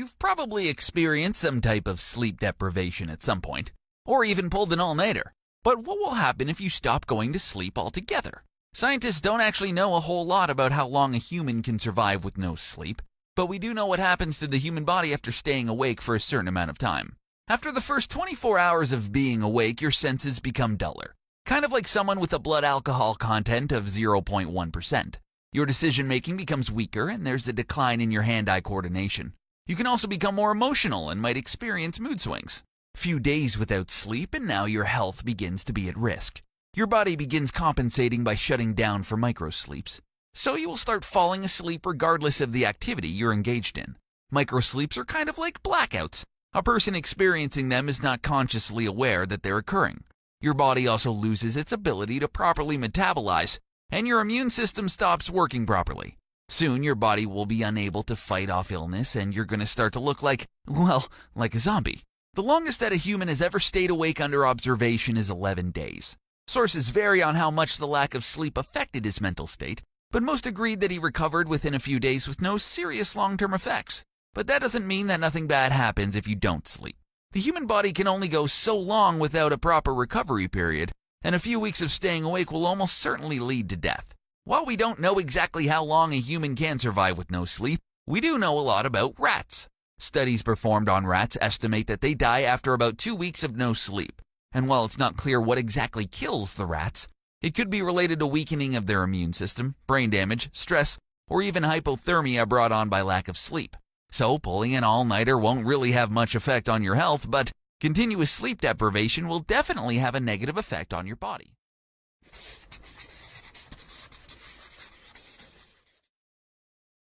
You've probably experienced some type of sleep deprivation at some point, or even pulled an all-nighter. But what will happen if you stop going to sleep altogether? Scientists don't actually know a whole lot about how long a human can survive with no sleep, but we do know what happens to the human body after staying awake for a certain amount of time. After the first 24 hours of being awake, your senses become duller, kind of like someone with a blood alcohol content of 0.1%. Your decision-making becomes weaker, and there's a decline in your hand-eye coordination. You can also become more emotional and might experience mood swings. Few days without sleep, and now your health begins to be at risk. Your body begins compensating by shutting down for microsleeps. So you will start falling asleep regardless of the activity you're engaged in. Microsleeps are kind of like blackouts. A person experiencing them is not consciously aware that they're occurring. Your body also loses its ability to properly metabolize, and your immune system stops working properly. Soon your body will be unable to fight off illness, and you're going to start to look like a zombie. The longest that a human has ever stayed awake under observation is 11 days. Sources vary on how much the lack of sleep affected his mental state, but most agreed that he recovered within a few days with no serious long-term effects. But that doesn't mean that nothing bad happens if you don't sleep. The human body can only go so long without a proper recovery period, and a few weeks of staying awake will almost certainly lead to death. While we don't know exactly how long a human can survive with no sleep, we do know a lot about rats. Studies performed on rats estimate that they die after about 2 weeks of no sleep. And while it's not clear what exactly kills the rats, it could be related to weakening of their immune system, brain damage, stress, or even hypothermia brought on by lack of sleep. So pulling an all-nighter won't really have much effect on your health, but continuous sleep deprivation will definitely have a negative effect on your body.